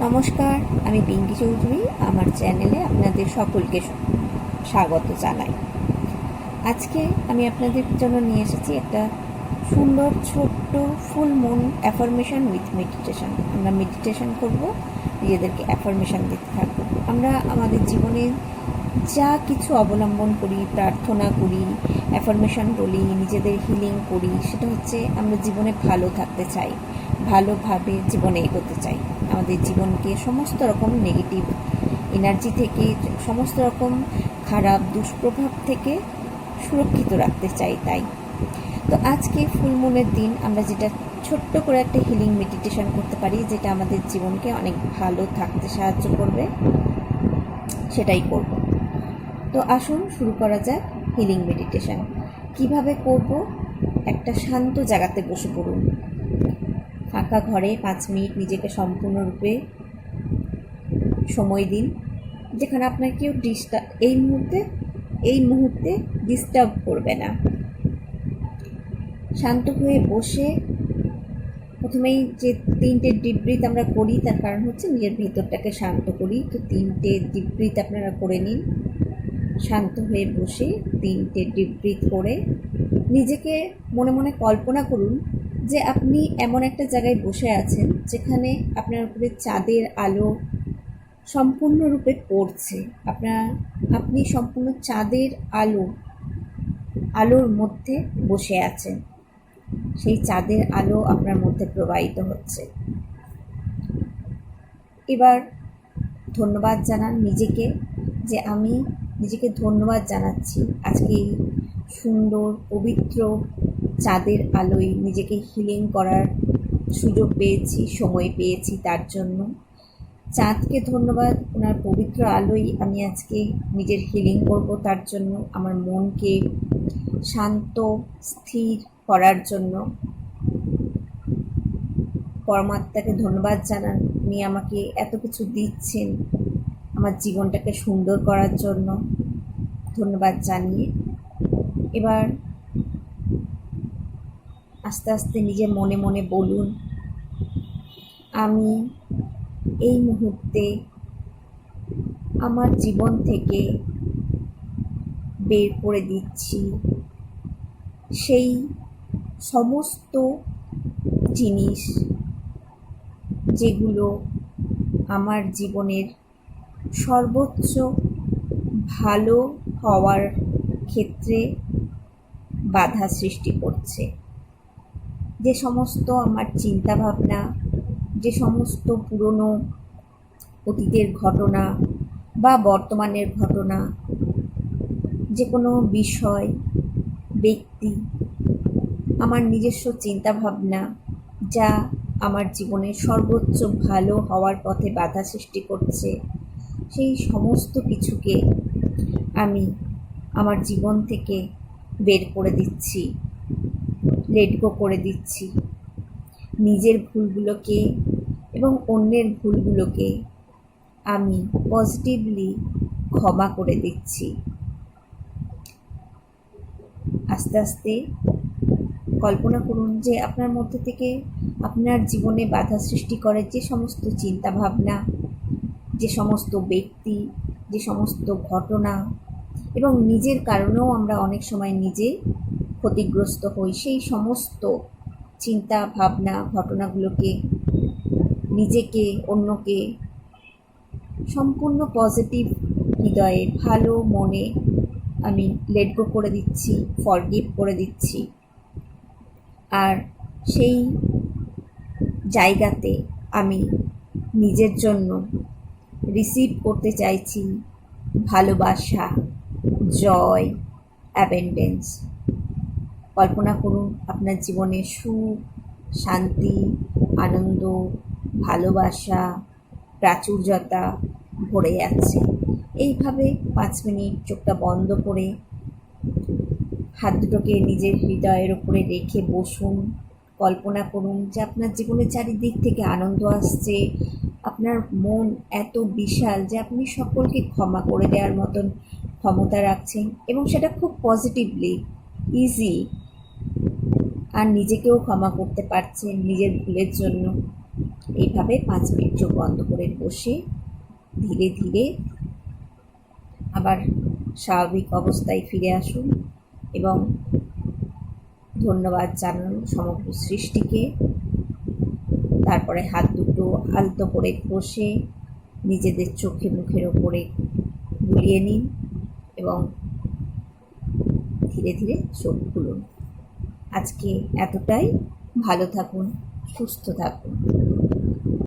নমস্কার, আমি পিঙ্কি চৌধুরী। আমার চ্যানেলে আপনাদের সকলকে স্বাগত জানাই। আজকে আমি আপনাদের জন্য নিয়ে এসেছি একটা সুন্দর ছোট্ট full moon affirmation with meditation. আমরা মেডিটেশন করব, নিজেদেরকে অ্যাফার্মেশন দিতে থাকবো। আমরা আমাদের জীবনে যা কিছু অবলম্বন করি, প্রার্থনা করি, অ্যাফার্মেশন বলি, নিজেদের হিলিং করি, সেটা হচ্ছে আমরা জীবনে ভালো থাকতে চাই, ভালোভাবে জীবনে এগোতে চাই। আমাদের জীবনকে সমস্ত রকম নেগেটিভ এনার্জি থেকে, সমস্ত রকম খারাপ দুষ্প্রভাব থেকে সুরক্ষিত রাখতে চাই। তাই তো আজকে ফুল মুনের দিন আমরা যেটা ছোট্ট করে একটা হিলিং মেডিটেশন করতে পারি, যেটা আমাদের জীবনকে অনেক ভালো থাকতে সাহায্য করবে, সেটাই করব। তো আসুন শুরু করা যাক হিলিং মেডিটেশন। কিভাবে করব? একটা শান্ত জায়গাতে বসে পড়ুন। ফাঁকা ঘরে 5 মিনিট নিজেকে সম্পূর্ণরূপে সময় দিন, যেখানে আপনার কেউ এই মুহূর্তে ডিস্টার্ব করবে না। শান্ত হয়ে বসে প্রথমেই যে 3টে ডিপ ব্রিথ আমরা করি, তার কারণ হচ্ছে নিজের ভেতরটাকে শান্ত করি। তো 3টে ডিপ ব্রিথ আপনারা করে নিন। শান্ত হয়ে বসে 3টে ডিপ ব্রিথ করে নিজেকে মনে মনে কল্পনা করুন যে আপনি এমন একটা জায়গায় বসে আছেন যেখানে আপনার উপরে চাঁদের আলো সম্পূর্ণরূপে পড়ছে। আপনি সম্পূর্ণ চাঁদের আলোর মধ্যে বসে আছেন। সেই চাঁদের আলো আপনার মধ্যে প্রবাহিত হচ্ছে। এবার ধন্যবাদ জানান নিজেকে, যে আমি নিজেকে ধন্যবাদ জানাচ্ছি আজকে এই সুন্দর পবিত্র চাঁদের আলোয় নিজেকে হিলিং করার সুযোগ পেয়েছি, সময় পেয়েছি। তার জন্য চাঁদকে ধন্যবাদ। ওনার পবিত্র আলোয় আমি আজকে নিজের হিলিং করব, তার জন্য আমার মনকে শান্ত স্থির করার জন্য পরমাত্মাকে ধন্যবাদ জানান। উনি আমাকে এত কিছু দিচ্ছেন আমার জীবনটাকে সুন্দর করার জন্য। ধন্যবাদ জানিয়ে এবার আস্তে আস্তে নিজের মনে মনে বলুন, আমি এই মুহূর্তে আমার জীবন থেকে বের করে দিচ্ছি সেই সমস্ত জিনিস যেগুলো আমার জীবনের সর্বোচ্চ ভালো হওয়ার ক্ষেত্রে বাধা সৃষ্টি করছে। যে সমস্ত আমার চিন্তাভাবনা, যে সমস্ত পুরনো অতীতের ঘটনা বা বর্তমানের ঘটনা, যে কোনো বিষয়, ব্যক্তি, আমার নিজস্ব চিন্তাভাবনা যা আমার জীবনের সর্বোচ্চ ভালো হওয়ার পথে বাধা সৃষ্টি করছে, সেই সমস্ত কিছুকে আমি আমার জীবন থেকে বের করে দিচ্ছি, লেট গো করে দিচ্ছি। নিজের ভুলগুলোকে এবং অন্যের ভুলগুলোকে আমি পজিটিভলি ক্ষমা করে দিচ্ছি। আস্তে আস্তে কল্পনা করুন যে আপনার মধ্যে থেকে আপনার জীবনে বাধা সৃষ্টি করে যে সমস্ত চিন্তাভাবনা, যে সমস্ত ব্যক্তি, যে সমস্ত ঘটনা, এবং নিজের কারণেও আমরা অনেক সময় নিজে ক্ষতিগ্রস্ত হই, সেই সমস্ত চিন্তা ভাবনা ঘটনাগুলোকে, নিজেকে, অন্যকে সম্পূর্ণ পজিটিভ হৃদয়ে, ভালো মনে আমি লেট গো করে দিচ্ছি, ফরগিভ করে দিচ্ছি। আর সেই জায়গাতে আমি নিজের জন্য রিসিভ করতে চাইছি ভালোবাসা, জয়, অ্যাবেন্ডেন্স। কল্পনা করুন আপনার জীবনে সুখ, শান্তি, আনন্দ, ভালোবাসা, প্রাচুর্যতা ভরে যাচ্ছে। এইভাবে 5 মিনিট চোখটা বন্ধ করে হাত দুটোকে নিজের হৃদয়ের ওপরে রেখে বসুন। কল্পনা করুন যে আপনার জীবনের চারিদিক থেকে আনন্দ আসছে। আপনার মন এত বিশাল যে আপনি সকলকে ক্ষমা করে দেওয়ার মতন ক্ষমতা রাখছেন, এবং সেটা খুব পজিটিভলি, ইজি। আর নিজেকেও ক্ষমা করতে পারছেন নিজের ভুলের জন্য। এইভাবে 5 মিনিট চোখ বন্ধ করে বসে ধীরে ধীরে আবার স্বাভাবিক অবস্থায় ফিরে আসুন এবং ধন্যবাদ জানান সমগ্র সৃষ্টিকে। তারপরে হাত দুটো আলতো করে ঘষে নিজেদের চোখে মুখের ওপরে বুলিয়ে নিন এবং ধীরে ধীরে চোখ খুলুন। আজকে এতটাই। ভালো থাকুন, সুস্থ থাকুন।